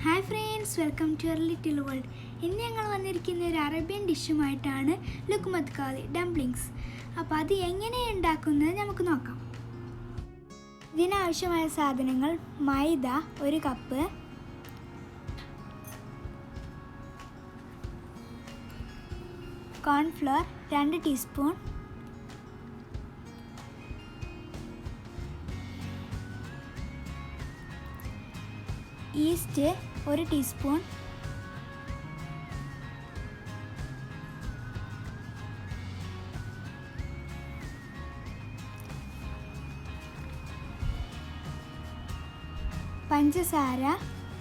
Hi friends, welcome to your little world. ഇന്ന് ഞങ്ങൾ വന്നിരിക്കുന്ന ഒരു അറേബ്യൻ ഡിഷുമായിട്ടാണ് ലുക്മത്ത് ഖാദി ഡംപ്ലിങ്സ്. അപ്പോൾ അത് എങ്ങനെയാണ് ഉണ്ടാക്കുന്നത് നമുക്ക് നോക്കാം. ഇതിനാവശ്യമായ സാധനങ്ങൾ: maida 1 cup, cornflour 2 teaspoon, yeast 1 teaspoon, പഞ്ചസാര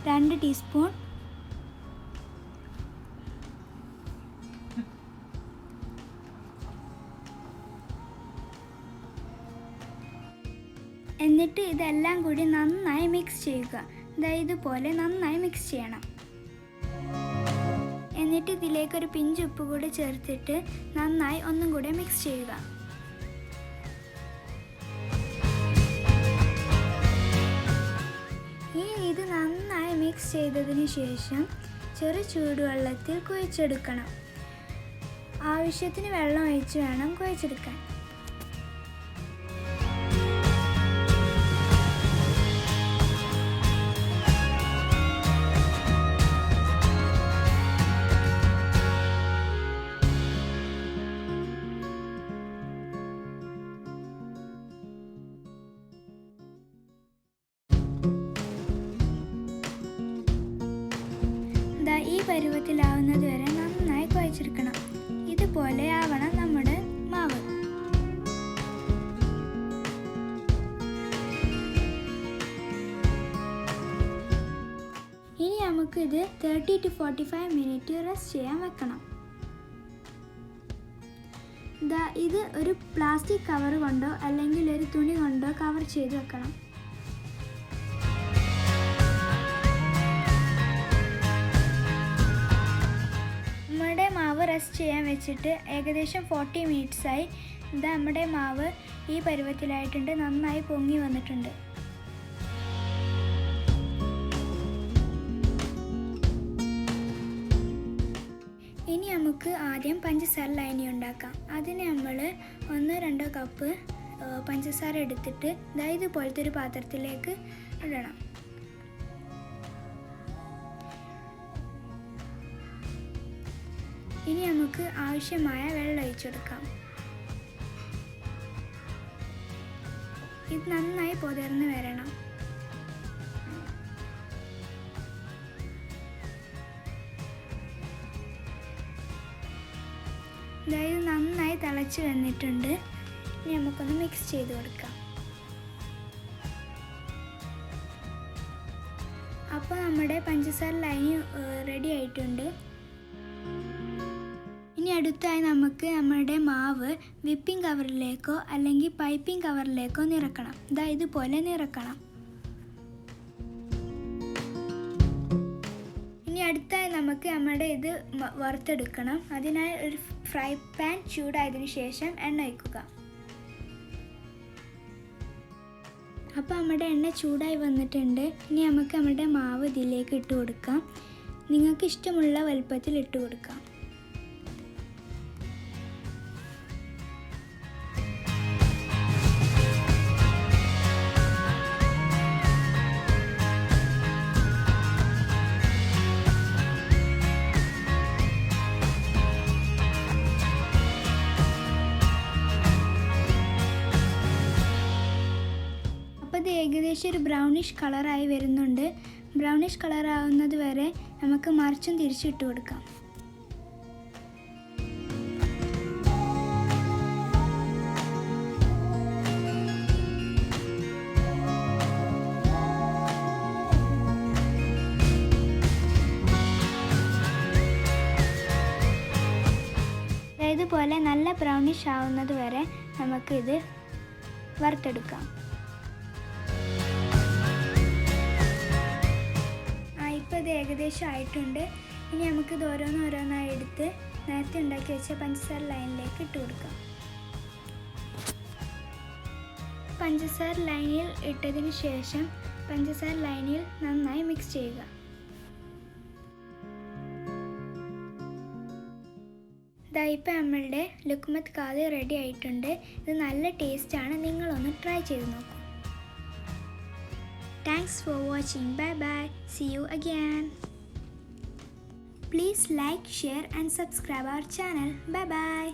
2 ടീസ്പൂൺ, എന്നിട്ട് ഇതെല്ലാം കൂടി നന്നായി മിക്സ് ചെയ്യുക. ഇതുപോലെ നന്നായി മിക്സ് ചെയ്യണം. എന്നിട്ട് ഇതിലേക്കൊരു പിഞ്ച് ഉപ്പ് കൂടി ചേർത്തിട്ട് നന്നായി ഒന്നും കൂടെ മിക്സ് ചെയ്യുക. ഇത് നന്നായി മിക്സ് ചെയ്തതിന് ശേഷം ചെറു ചൂടുവെള്ളത്തിൽ കുഴച്ചെടുക്കണം. ആവശ്യത്തിന് വെള്ളം ഒഴിച്ച് വേണം കുഴച്ചെടുക്കാൻ. ഈ പരുവത്തിലാവുന്നത് വരെ നന്നായി കുഴച്ചെടുക്കണം. ഇതുപോലെ ആവണം നമ്മുടെ മാവ്. ഇനി നമുക്കിത് 30 to 45 മിനിറ്റ് റെസ്റ്റ് ചെയ്യാൻ വെക്കണം. ഇത് ഒരു പ്ലാസ്റ്റിക് കവർ കൊണ്ടോ അല്ലെങ്കിൽ ഒരു തുണി കൊണ്ടോ കവർ ചെയ്ത് വെക്കണം. റെസ്റ്റ് ചെയ്യാൻ വെച്ചിട്ട് ഏകദേശം 40 മിനിറ്റ്സായി. നമ്മുടെ മാവ് ഈ പരുവത്തിലായിട്ടുണ്ട്, നന്നായി പൊങ്ങി വന്നിട്ടുണ്ട്. ഇനി നമുക്ക് ആദ്യം പഞ്ചസാര ലൈനി ഉണ്ടാക്കാം. അതിന് നമ്മൾ 1-2 കപ്പ് പഞ്ചസാര എടുത്തിട്ട് ഇതുപോലത്തെ ഒരു പാത്രത്തിലേക്ക് ഇടണം. ഇനി നമുക്ക് ആവശ്യമായ വെള്ളം ഒഴിച്ചെടുക്കാം. ഇത് നന്നായി പൊതിർന്ന് വരണം. ഇത് നന്നായി തിളച്ച് വന്നിട്ടുണ്ട്. ഇനി നമുക്കൊന്ന് മിക്സ് ചെയ്ത് കൊടുക്കാം. അപ്പോൾ നമ്മുടെ പഞ്ചസാര ലൈനി റെഡി ആയിട്ടുണ്ട്. ഇനി അടുത്തായി നമുക്ക് നമ്മുടെ മാവ് വിപ്പിംഗ് കവറിലേക്കോ അല്ലെങ്കിൽ പൈപ്പിംഗ് കവറിലേക്കോ നിറക്കണം. ഇതുപോലെ നിറക്കണം. ഇനി അടുത്തായി നമുക്ക് നമ്മുടെ ഇത് വറുത്തെടുക്കണം. അതിനായി ഒരു ഫ്രൈ പാൻ ചൂടായതിനു ശേഷം എണ്ണ ഒഴിക്കുക. അപ്പോൾ നമ്മുടെ എണ്ണ ചൂടായി വന്നിട്ടുണ്ട്. ഇനി നമുക്ക് നമ്മുടെ മാവ് ഇതിലേക്ക് ഇട്ട് കൊടുക്കാം. നിങ്ങൾക്ക് ഇഷ്ടമുള്ള വലുപ്പത്തിൽ ഇട്ട് കൊടുക്കാം. ഇത് ഏകദേശം ഒരു ബ്രൗണിഷ് കളറായി വരുന്നുണ്ട്. ബ്രൗണിഷ് കളറാവുന്നത് വരെ നമുക്ക് മറിച്ചും തിരിച്ചിട്ട് കൊടുക്കാം. ഇതുപോലെ നല്ല ബ്രൗണിഷ് ആവുന്നത് വരെ നമുക്കിത് വറുത്തെടുക്കാം. ഇത് ഏകദേശം ആയിട്ടുണ്ട്. ഇനി നമുക്കിത് ഓരോന്നോരോന്നായി എടുത്ത് നേരത്തെ ഉണ്ടാക്കി വെച്ച പഞ്ചസാര ലൈനിലേക്ക് ഇട്ട് കൊടുക്കാം. പഞ്ചസാര ലൈനിൽ ഇട്ടതിന് ശേഷം പഞ്ചസാര ലൈനിൽ നന്നായി മിക്സ് ചെയ്യുക. ദാ ഇപ്പം നമ്മളുടെ ലുക്മത്ത് ഖാദി റെഡി ആയിട്ടുണ്ട്. ഇത് നല്ല ടേസ്റ്റാണ്, നിങ്ങളൊന്ന് ട്രൈ ചെയ്ത് നോക്കൂ. Thanks for watching. Bye bye. See you again. Please like, share and subscribe our channel. Bye bye.